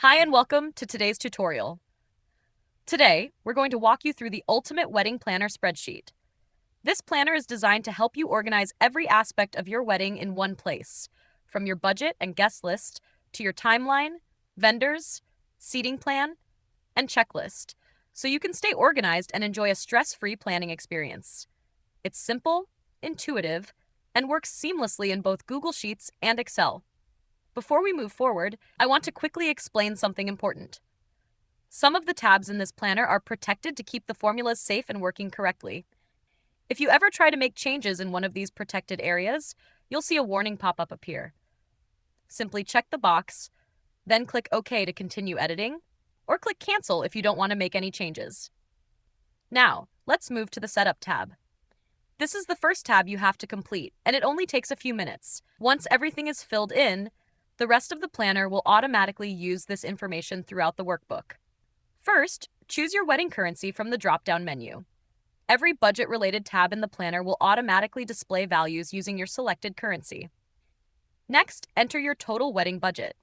Hi and welcome to today's tutorial. Today, we're going to walk you through the ultimate wedding planner spreadsheet. This planner is designed to help you organize every aspect of your wedding in one place, from your budget and guest list to your timeline, vendors, seating plan, and checklist, so you can stay organized and enjoy a stress-free planning experience. It's simple, intuitive, and works seamlessly in both Google Sheets and Excel. Before we move forward, I want to quickly explain something important. Some of the tabs in this planner are protected to keep the formulas safe and working correctly. If you ever try to make changes in one of these protected areas, you'll see a warning pop-up appear. Simply check the box, then click OK to continue editing, or click Cancel if you don't want to make any changes. Now, let's move to the Setup tab. This is the first tab you have to complete, and it only takes a few minutes. Once everything is filled in, the rest of the planner will automatically use this information throughout the workbook. First, choose your wedding currency from the drop-down menu. Every budget-related tab in the planner will automatically display values using your selected currency. Next, enter your total wedding budget.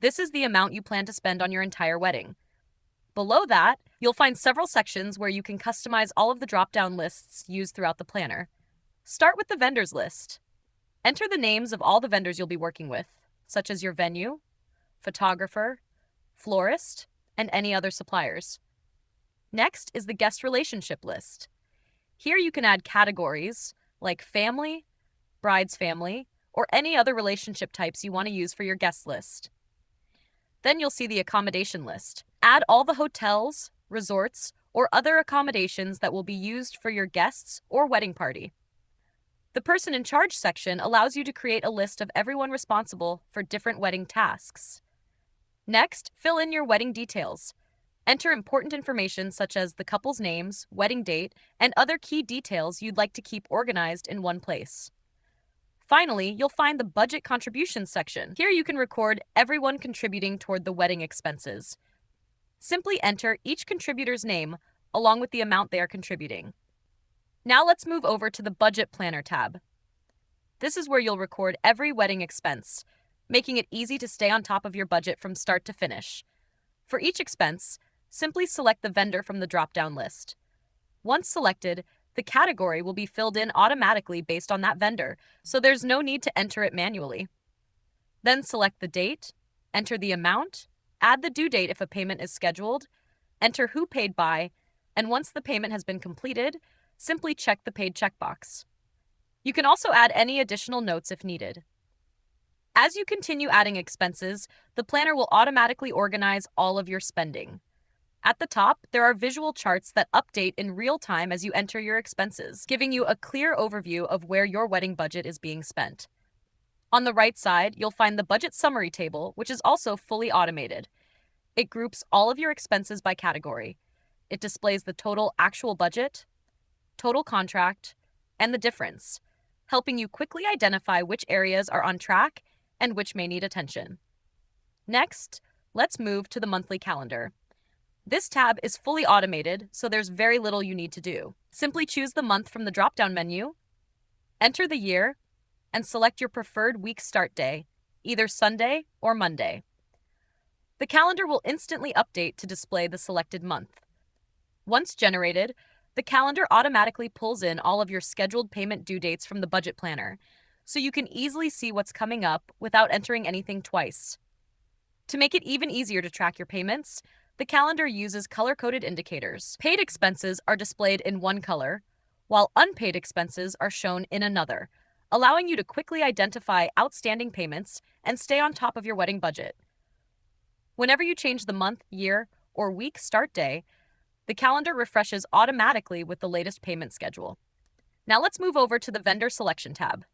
This is the amount you plan to spend on your entire wedding. Below that, you'll find several sections where you can customize all of the drop-down lists used throughout the planner. Start with the vendors list. Enter the names of all the vendors you'll be working with, such as your venue, photographer, florist, and any other suppliers. Next is the guest relationship list. Here you can add categories like family, bride's family, or any other relationship types you want to use for your guest list. Then you'll see the accommodation list. Add all the hotels, resorts, or other accommodations that will be used for your guests or wedding party. The Person in Charge section allows you to create a list of everyone responsible for different wedding tasks. Next, fill in your wedding details. Enter important information such as the couple's names, wedding date, and other key details you'd like to keep organized in one place. Finally, you'll find the Budget Contributions section. Here you can record everyone contributing toward the wedding expenses. Simply enter each contributor's name along with the amount they are contributing. Now let's move over to the Budget Planner tab. This is where you'll record every wedding expense, making it easy to stay on top of your budget from start to finish. For each expense, simply select the vendor from the drop-down list. Once selected, the category will be filled in automatically based on that vendor, so there's no need to enter it manually. Then select the date, enter the amount, add the due date if a payment is scheduled, enter who paid by, and once the payment has been completed, simply check the Paid checkbox. You can also add any additional notes if needed. As you continue adding expenses, the planner will automatically organize all of your spending. At the top, there are visual charts that update in real time as you enter your expenses, giving you a clear overview of where your wedding budget is being spent. On the right side, you'll find the Budget Summary table, which is also fully automated. It groups all of your expenses by category. It displays the total actual budget, total contract, and the difference, helping you quickly identify which areas are on track and which may need attention. Next, let's move to the monthly calendar. This tab is fully automated, so there's very little you need to do. Simply choose the month from the drop-down menu, enter the year, and select your preferred week start day, either Sunday or Monday. The calendar will instantly update to display the selected month. Once generated, the calendar automatically pulls in all of your scheduled payment due dates from the budget planner, so you can easily see what's coming up without entering anything twice. To make it even easier to track your payments, the calendar uses color-coded indicators. Paid expenses are displayed in one color, while unpaid expenses are shown in another, allowing you to quickly identify outstanding payments and stay on top of your wedding budget. Whenever you change the month, year, or week start day, the calendar refreshes automatically with the latest payment schedule. Now let's move over to the Vendor Selection tab.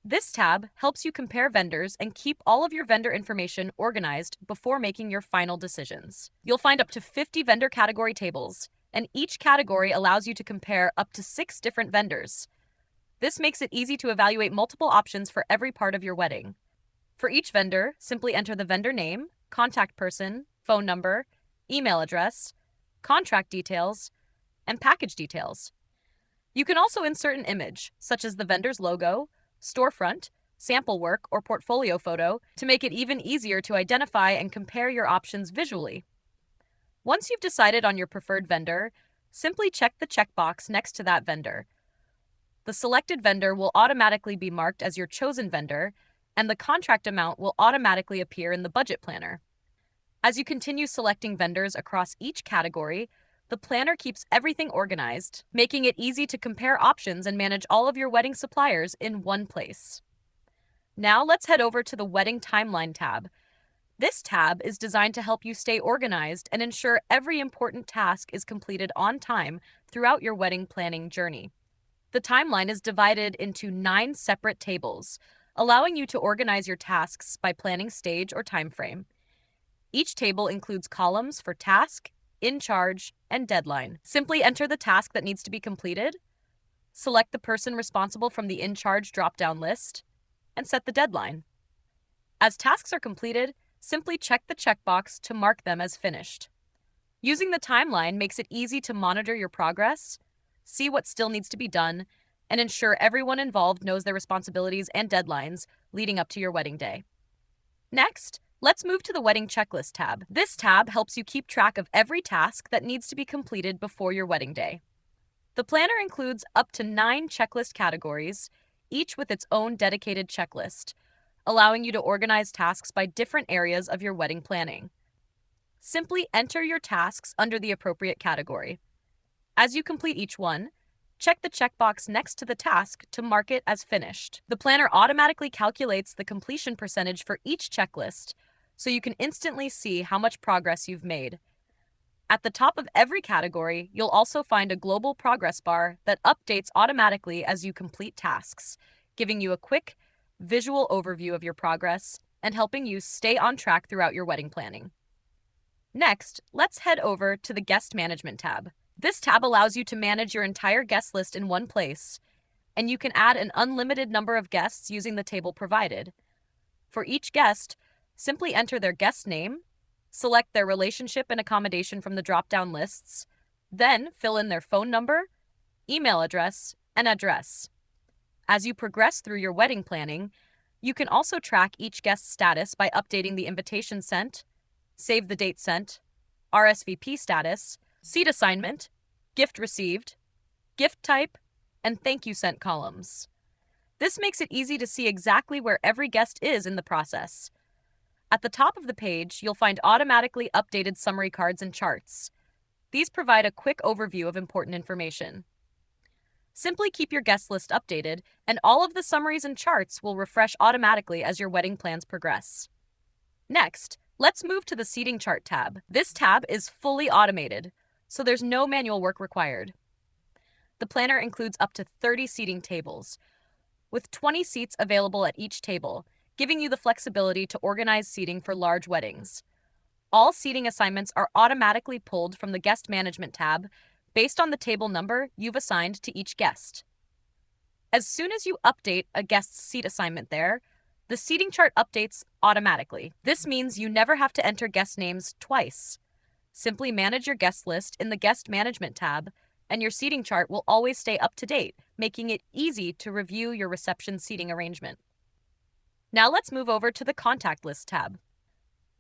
This tab helps you compare vendors and keep all of your vendor information organized before making your final decisions. You'll find up to 50 vendor category tables, and each category allows you to compare up to 6 different vendors. This makes it easy to evaluate multiple options for every part of your wedding. For each vendor, simply enter the vendor name, contact person, phone number, email address, contract details, and package details. You can also insert an image, such as the vendor's logo, storefront, sample work, or portfolio photo to make it even easier to identify and compare your options visually. Once you've decided on your preferred vendor, simply check the checkbox next to that vendor. The selected vendor will automatically be marked as your chosen vendor, and the contract amount will automatically appear in the budget planner. As you continue selecting vendors across each category, the planner keeps everything organized, making it easy to compare options and manage all of your wedding suppliers in one place. Now let's head over to the Wedding Timeline tab. This tab is designed to help you stay organized and ensure every important task is completed on time throughout your wedding planning journey. The timeline is divided into 9 separate tables, allowing you to organize your tasks by planning stage or time frame. Each table includes columns for task, in charge, and deadline. Simply enter the task that needs to be completed, select the person responsible from the in charge drop-down list, and set the deadline. As tasks are completed, simply check the checkbox to mark them as finished. Using the timeline makes it easy to monitor your progress, see what still needs to be done, and ensure everyone involved knows their responsibilities and deadlines leading up to your wedding day. Next, let's move to the Wedding Checklist tab. This tab helps you keep track of every task that needs to be completed before your wedding day. The planner includes up to 9 checklist categories, each with its own dedicated checklist, allowing you to organize tasks by different areas of your wedding planning. Simply enter your tasks under the appropriate category. As you complete each one, check the checkbox next to the task to mark it as finished. The planner automatically calculates the completion percentage for each checklist, so you can instantly see how much progress you've made. At the top of every category, you'll also find a global progress bar that updates automatically as you complete tasks, giving you a quick, visual overview of your progress and helping you stay on track throughout your wedding planning. Next, let's head over to the Guest Management tab. This tab allows you to manage your entire guest list in one place, and you can add an unlimited number of guests using the table provided. For each guest, simply enter their guest name, select their relationship and accommodation from the drop-down lists, then fill in their phone number, email address, and address. As you progress through your wedding planning, you can also track each guest's status by updating the invitation sent, save the date sent, RSVP status, seat assignment, gift received, gift type, and thank you sent columns. This makes it easy to see exactly where every guest is in the process. At the top of the page, you'll find automatically updated summary cards and charts. These provide a quick overview of important information. Simply keep your guest list updated, and all of the summaries and charts will refresh automatically as your wedding plans progress. Next, let's move to the Seating Chart tab. This tab is fully automated, so there's no manual work required. The planner includes up to 30 seating tables, with 20 seats available at each table, giving you the flexibility to organize seating for large weddings. All seating assignments are automatically pulled from the Guest Management tab based on the table number you've assigned to each guest. As soon as you update a guest's seat assignment there, the seating chart updates automatically. This means you never have to enter guest names twice. Simply manage your guest list in the Guest Management tab, and your seating chart will always stay up to date, making it easy to review your reception seating arrangement. Now let's move over to the Contact List tab.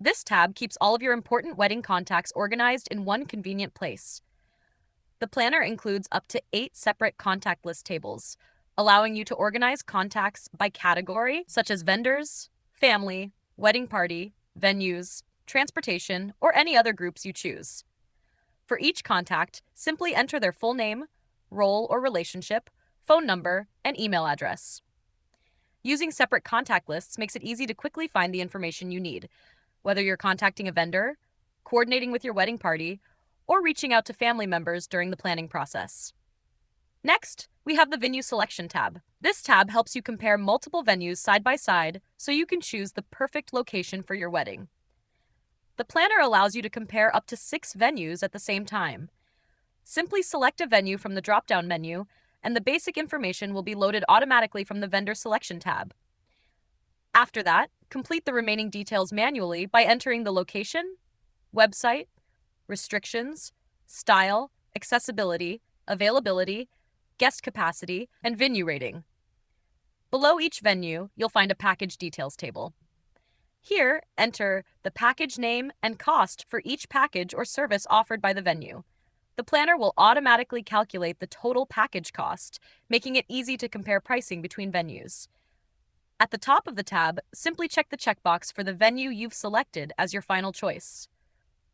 This tab keeps all of your important wedding contacts organized in one convenient place. The planner includes up to 8 separate contact list tables, allowing you to organize contacts by category, such as vendors, family, wedding party, venues, transportation, or any other groups you choose. For each contact, simply enter their full name, role or relationship, phone number, and email address. Using separate contact lists makes it easy to quickly find the information you need, whether you're contacting a vendor, coordinating with your wedding party, or reaching out to family members during the planning process. Next, we have the Venue Selection tab. This tab helps you compare multiple venues side by side so you can choose the perfect location for your wedding. The planner allows you to compare up to 6 venues at the same time. Simply select a venue from the drop-down menu, and the basic information will be loaded automatically from the Vendor Selection tab. After that, complete the remaining details manually by entering the location, website, restrictions, style, accessibility, availability, guest capacity, and venue rating. Below each venue, you'll find a package details table. Here, enter the package name and cost for each package or service offered by the venue. The planner will automatically calculate the total package cost, making it easy to compare pricing between venues. At the top of the tab, simply check the checkbox for the venue you've selected as your final choice.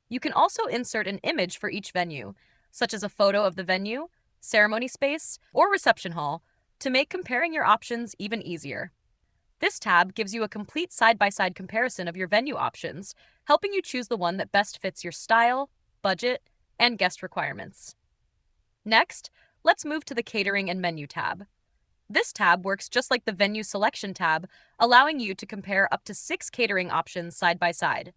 You can also insert an image for each venue, such as a photo of the venue, ceremony space, or reception hall, to make comparing your options even easier. This tab gives you a complete side-by-side comparison of your venue options, helping you choose the one that best fits your style, budget, and guest requirements. Next, let's move to the Catering and Menu tab. This tab works just like the Venue Selection tab, allowing you to compare up to 6 catering options side by side.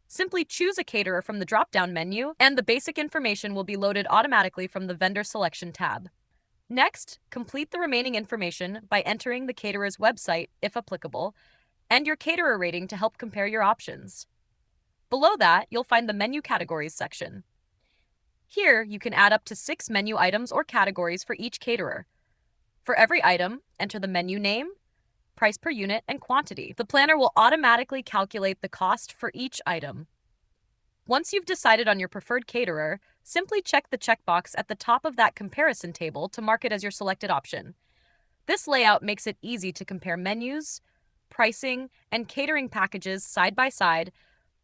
Simply choose a caterer from the drop-down menu, and the basic information will be loaded automatically from the Vendor Selection tab. Next, complete the remaining information by entering the caterer's website, if applicable, and your caterer rating to help compare your options. Below that, you'll find the Menu Categories section. Here, you can add up to 6 menu items or categories for each caterer. For every item, enter the menu name, price per unit, and quantity. The planner will automatically calculate the cost for each item. Once you've decided on your preferred caterer, simply check the checkbox at the top of that comparison table to mark it as your selected option. This layout makes it easy to compare menus, pricing, and catering packages side by side,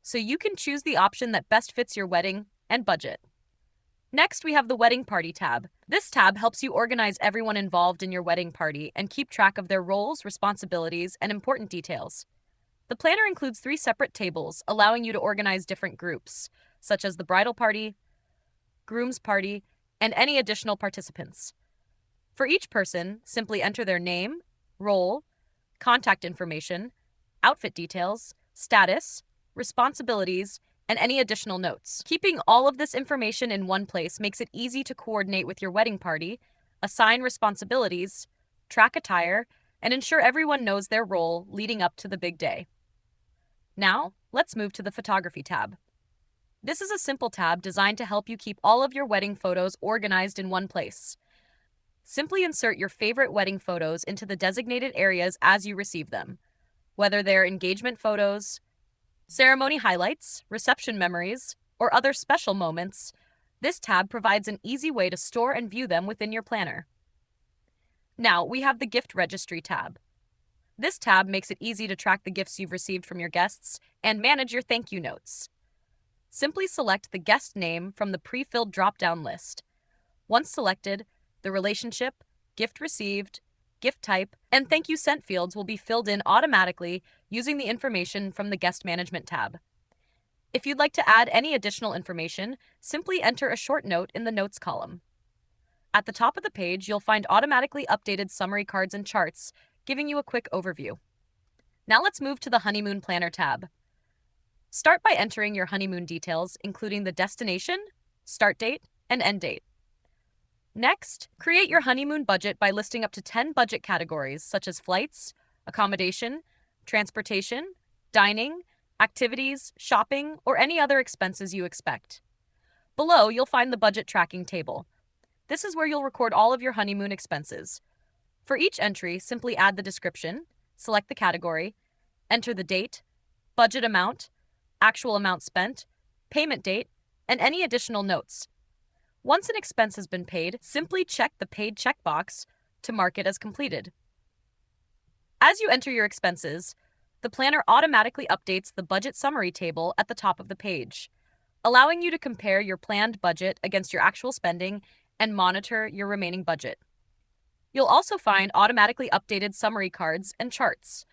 so you can choose the option that best fits your wedding and budget. Next, we have the Wedding Party tab. This tab helps you organize everyone involved in your wedding party and keep track of their roles, responsibilities, and important details. The planner includes 3 separate tables, allowing you to organize different groups, such as the bridal party, groom's party, and any additional participants. For each person, simply enter their name, role, contact information, outfit details, status, responsibilities, and any additional notes. Keeping all of this information in one place makes it easy to coordinate with your wedding party, assign responsibilities, track attire, and ensure everyone knows their role leading up to the big day. Now, let's move to the Photography tab. This is a simple tab designed to help you keep all of your wedding photos organized in one place. Simply insert your favorite wedding photos into the designated areas as you receive them, whether they're engagement photos, ceremony highlights, reception memories, or other special moments. This tab provides an easy way to store and view them within your planner. Now, we have the Gift Registry tab. This tab makes it easy to track the gifts you've received from your guests and manage your thank you notes. Simply select the guest name from the pre-filled drop-down list. Once selected, the relationship, gift received, gift type, and thank you sent fields will be filled in automatically using the information from the Guest Management tab. If you'd like to add any additional information, simply enter a short note in the Notes column. At the top of the page, you'll find automatically updated summary cards and charts, giving you a quick overview. Now let's move to the Honeymoon Planner tab. Start by entering your honeymoon details, including the destination, start date, and end date. Next, create your honeymoon budget by listing up to 10 budget categories such as flights, accommodation, transportation, dining, activities, shopping, or any other expenses you expect. Below, you'll find the budget tracking table. This is where you'll record all of your honeymoon expenses. For each entry, simply add the description, select the category, enter the date, budget amount, actual amount spent, payment date, and any additional notes. Once an expense has been paid, simply check the Paid checkbox to mark it as completed. As you enter your expenses, the planner automatically updates the budget summary table at the top of the page, allowing you to compare your planned budget against your actual spending and monitor your remaining budget. You'll also find automatically updated summary cards and charts,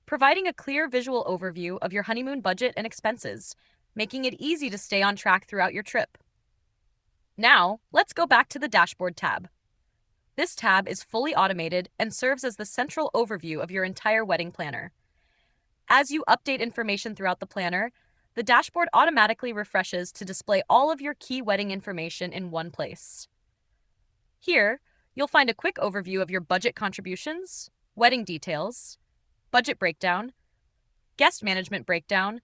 providing a clear visual overview of your honeymoon budget and expenses, making it easy to stay on track throughout your trip. Now, let's go back to the Dashboard tab. This tab is fully automated and serves as the central overview of your entire wedding planner. As you update information throughout the planner, the dashboard automatically refreshes to display all of your key wedding information in one place. Here, you'll find a quick overview of your budget contributions, wedding details, budget breakdown, guest management breakdown,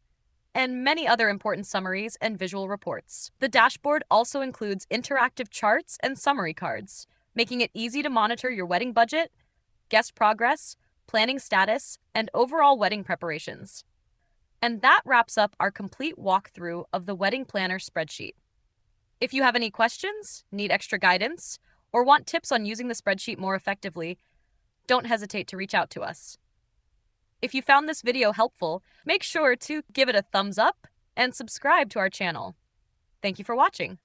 and many other important summaries and visual reports. The dashboard also includes interactive charts and summary cards, making it easy to monitor your wedding budget, guest progress, planning status, and overall wedding preparations. And that wraps up our complete walkthrough of the Wedding Planner spreadsheet. If you have any questions, need extra guidance, or want tips on using the spreadsheet more effectively, don't hesitate to reach out to us. If you found this video helpful, make sure to give it a thumbs up and subscribe to our channel. Thank you for watching.